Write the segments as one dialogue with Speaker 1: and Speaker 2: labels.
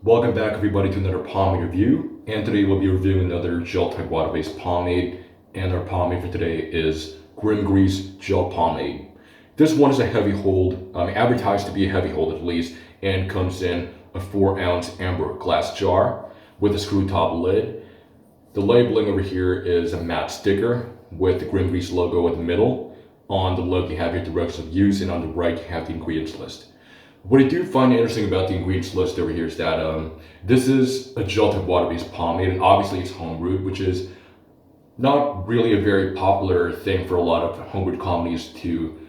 Speaker 1: Welcome back everybody to another pomade review, and today we'll be reviewing another gel type water based pomade, and our pomade for today is Grim Grease Gel Pomade. This one is a heavy hold, advertised to be a heavy hold at least, and comes in a 4-ounce amber glass jar with a screw top lid. The labeling over here is a matte sticker with the Grim Grease logo in the middle. On the left you have your directions of use, and on the right you have the ingredients list. What I do find interesting about the ingredients list over here is that this is a gel type water-based pomade, and obviously it's home-brewed, which is not really a very popular thing for a lot of home-brewed companies to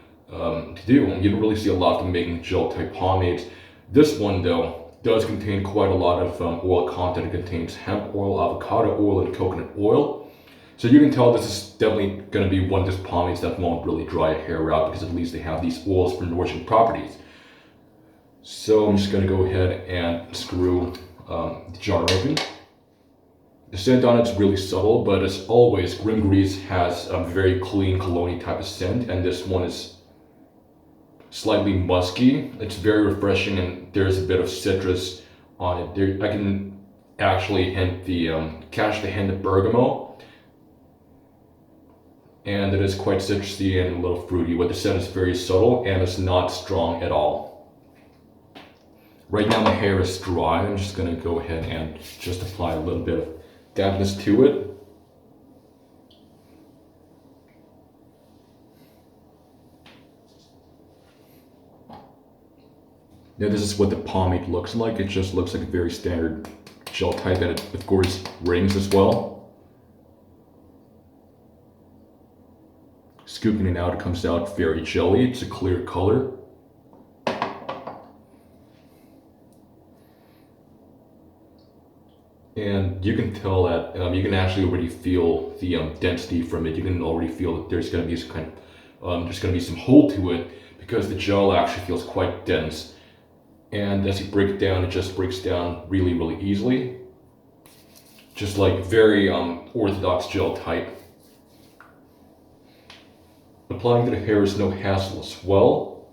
Speaker 1: do. You don't really see a lot of them making gel type pomades. This one, though, does contain quite a lot of oil content. It contains hemp oil, avocado oil, and coconut oil. So you can tell this is definitely going to be one of those pomades that won't really dry a hair out, because at least they have these oils for nourishing properties. So I'm just going to go ahead and screw the jar open. The scent on it's really subtle, but as always, Grim Grease has a very clean cologne type of scent, and this one is slightly musky. It's very refreshing, and there's a bit of citrus on it. There, I can actually catch the hint of bergamot, and it is quite citrusy and a little fruity. But the scent is very subtle and it's not strong at all. Right now my hair is dry. I'm just going to go ahead and just apply a little bit of dampness to it. Now this is what the pomade looks like. It just looks like a very standard gel type, and it of course rings as well. Scooping it out, it comes out very jelly. It's a clear color. And you can tell that you can actually already feel the density from it. You can already feel that there's going to be some kind of there's going to be some hold to it, because the gel actually feels quite dense. And as you break it down, it just breaks down really, really easily, just like very orthodox gel type. Applying to the hair is no hassle as well.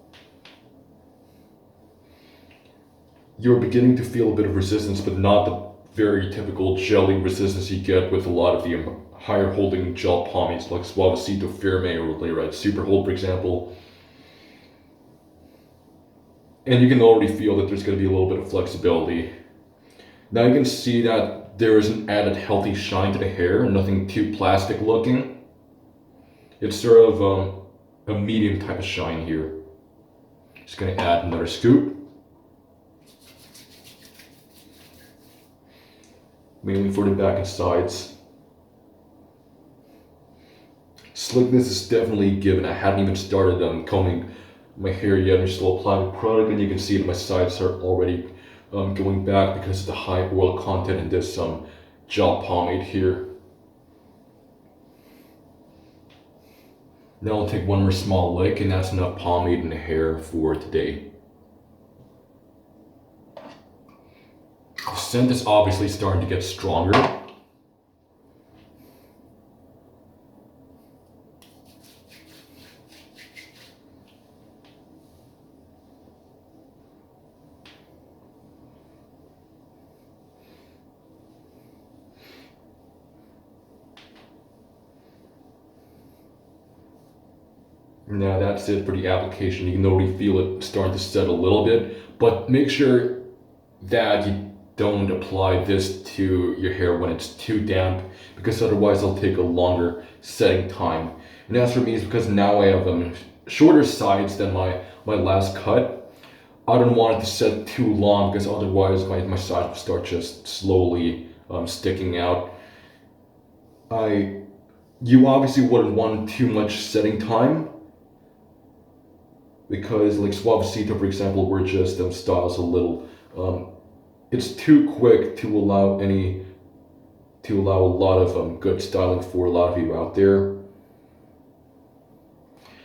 Speaker 1: You're beginning to feel a bit of resistance, but not the very typical jelly resistance you get with a lot of the higher holding gel pomades like Suavecito Firme or Layerite Super Hold, for example. And you can already feel that there's going to be a little bit of flexibility. Now you can see that there is an added healthy shine to the hair, nothing too plastic looking. It's sort of a medium type of shine here. Just going to add another scoop. Mainly for the back and sides. Slickness is definitely given. I hadn't even started combing my hair yet. I'm still applying the product, and you can see that my sides are already going back because of the high oil content in this gel pomade here. Now I'll take one more small lick, and that's enough pomade in the hair for today. The scent is obviously starting to get stronger. Now that's it for the application. You can already feel it starting to set a little bit, but make sure that you don't apply this to your hair when it's too damp, because otherwise it'll take a longer setting time. And as for me, it's because now I have shorter sides than my last cut. I don't want it to set too long, because otherwise my sides will start just slowly sticking out. You obviously wouldn't want too much setting time, because like Suavecito, for example, where just styles a little it's too quick to allow a lot of good styling for a lot of you out there.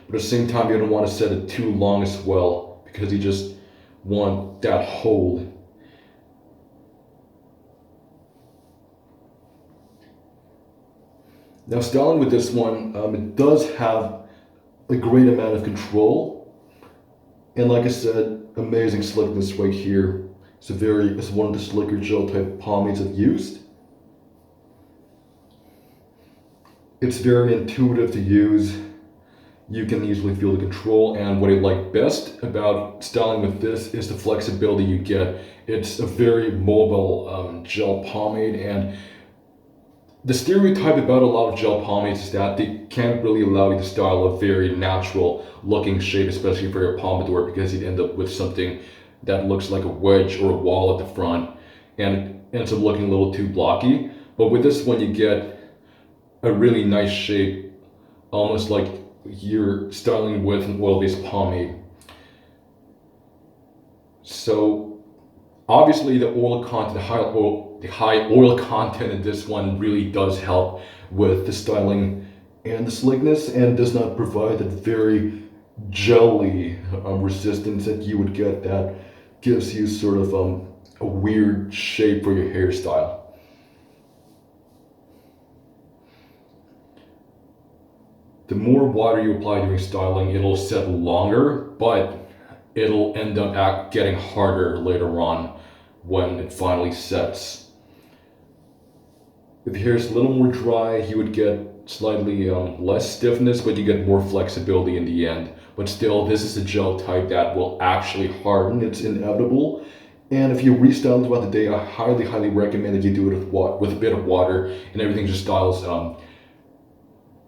Speaker 1: But at the same time, you don't want to set it too long as well, because you just want that hold. Now styling with this one, it does have a great amount of control. And like I said, amazing slickness right here. It's one of the slicker gel type pomades I've used. It's very intuitive to use. You can easily feel the control, and what I like best about styling with this is the flexibility you get. It's a very mobile gel pomade, and the stereotype about a lot of gel pomades is that they can't really allow you to style a very natural looking shape, especially for your pompadour, because you'd end up with something that looks like a wedge or a wall at the front, and it ends up looking a little too blocky. But with this one, you get a really nice shape, almost like you're styling with an oil-based pomade. So obviously the high oil content in this one really does help with the styling and the slickness, and does not provide that very jelly resistance that you would get that gives you sort of a weird shape for your hairstyle. The more water you apply during styling, it'll set longer, but it'll end up getting harder later on when it finally sets. If your hair is a little more dry, you would get slightly less stiffness, but you get more flexibility in the end. But still, this is a gel type that will actually harden. It's inevitable. And if you restyle throughout the day, I highly recommend that you do it with a bit of water, and everything just styles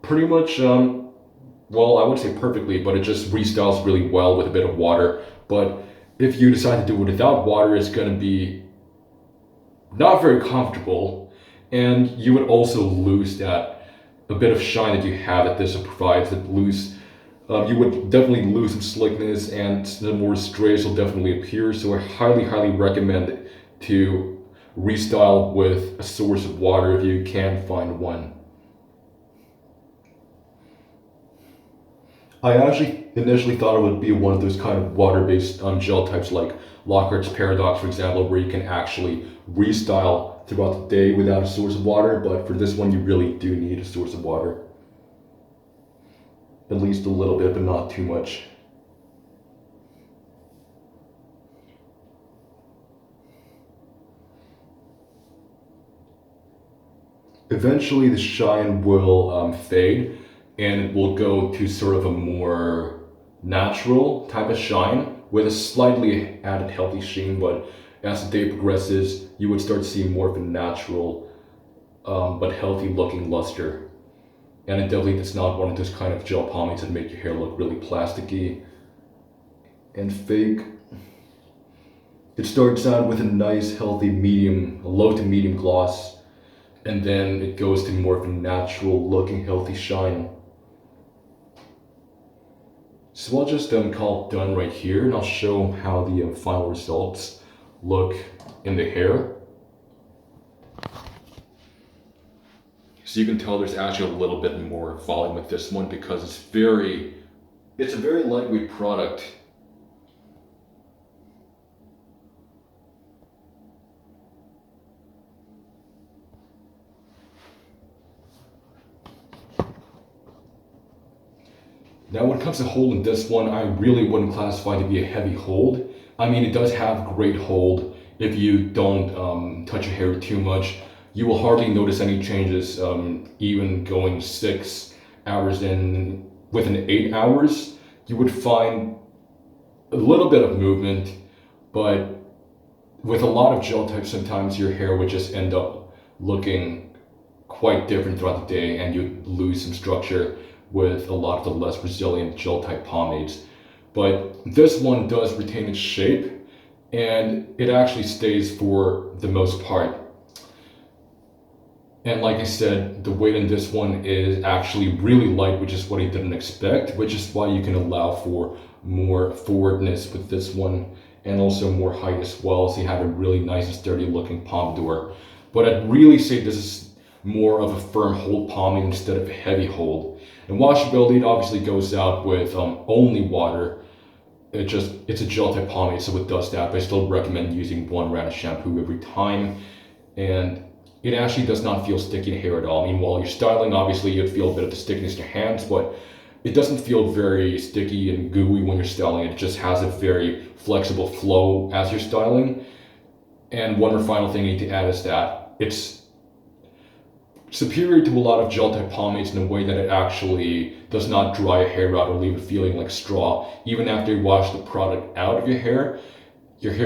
Speaker 1: pretty much, well, I wouldn't say perfectly, but it just restyles really well with a bit of water. But if you decide to do it without water, it's going to be not very comfortable, and you would also lose that a bit of shine that you have that this provides. You would definitely lose some slickness, and the more strays will definitely appear. So I highly recommend to restyle with a source of water if you can find one. I actually initially thought it would be one of those kind of water-based gel types like Lockhart's Paradox, for example, where you can actually restyle throughout the day without a source of water, but for this one you really do need a source of water. At least a little bit, but not too much. Eventually the shine will fade, and it will go to sort of a more natural type of shine with a slightly added healthy sheen. But as the day progresses, you would start seeing more of a natural but healthy looking luster. And it definitely is not one of those kind of gel pomades that make your hair look really plasticky and fake. It starts out with a nice healthy low to medium gloss, and then it goes to more of a natural looking healthy shine. So I'll just call it done right here, and I'll show how the final results look in the hair. So you can tell there's actually a little bit more volume with this one because it's a very lightweight product. Now when it comes to holding this one, I really wouldn't classify it to be a heavy hold. I mean, it does have great hold if you don't touch your hair too much. You will hardly notice any changes, even going 6 hours in. Within 8 hours, you would find a little bit of movement, but with a lot of gel types, sometimes your hair would just end up looking quite different throughout the day, and you'd lose some structure with a lot of the less resilient gel type pomades. But this one does retain its shape, and it actually stays for the most part. And like I said, the weight in this one is actually really light, which is what I didn't expect, which is why you can allow for more forwardness with this one, and also more height as well, so you have a really nice and sturdy looking pompadour. But I'd really say this is more of a firm hold pomade instead of a heavy hold. And washability, it obviously goes out with only water. It's a gel type pomade, so it does that, but I still recommend using 1 round of shampoo every time. And it actually does not feel sticky in hair at all. I mean, while you're styling, obviously you'd feel a bit of the stickiness in your hands, but it doesn't feel very sticky and gooey when you're styling. It just has a very flexible flow as you're styling. And one more final thing I need to add is that it's superior to a lot of gel type pomades in a way that it actually does not dry your hair out or leave it feeling like straw. Even after you wash the product out of your hair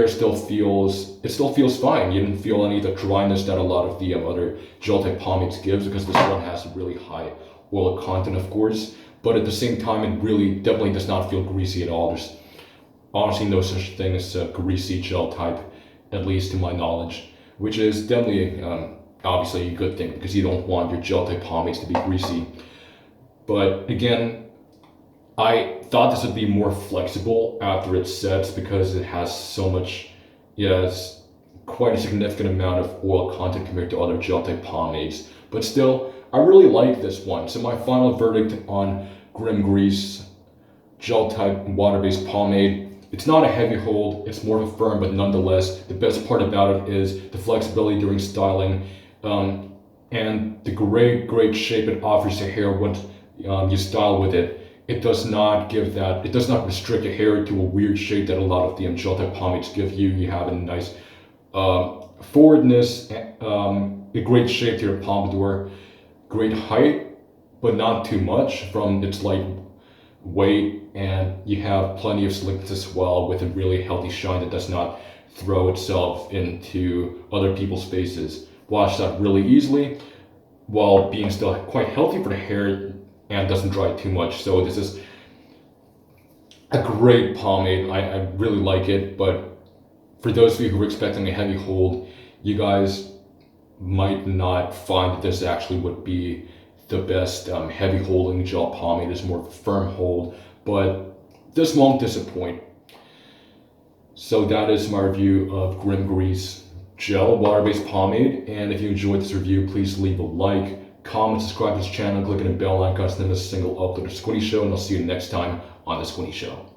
Speaker 1: still feels fine. You didn't feel any of the dryness that a lot of the other gel type pomades gives, because this one has a really high oil content, of course. But at the same time, it really definitely does not feel greasy at all. There's honestly no such thing as a greasy gel type, at least to my knowledge, which is definitely obviously a good thing, because you don't want your gel type pomades to be greasy. But again, I thought this would be more flexible after it sets, because it has so much, yes, quite a significant amount of oil content compared to other gel type pomades. But still, I really like this one. So my final verdict on Grim Grease gel type water-based pomade: it's not a heavy hold, it's more of a firm, but nonetheless, the best part about it is the flexibility during styling, and the great shape it offers your hair when you style with it. It does not restrict your hair to a weird shape that a lot of the gel type pomades give you. You have a nice forwardness, a great shape to your pompadour, great height, but not too much from its light weight, and you have plenty of slickness as well, with a really healthy shine that does not throw itself into other people's faces. Washes out really easily while being still quite healthy for the hair and doesn't dry too much. So this is a great pomade. I really like it, but for those of you who are expecting a heavy hold, you guys might not find that this actually would be the best heavy holding gel pomade. It's more of a firm hold, but this won't disappoint. So that is my review of Grim Grease Gel Water-Based Pomade, and if you enjoyed this review, please leave a like, comment, subscribe to this channel, click on the bell icon so you never miss a single upload of Squinty Show, and I'll see you next time on The Squinty Show.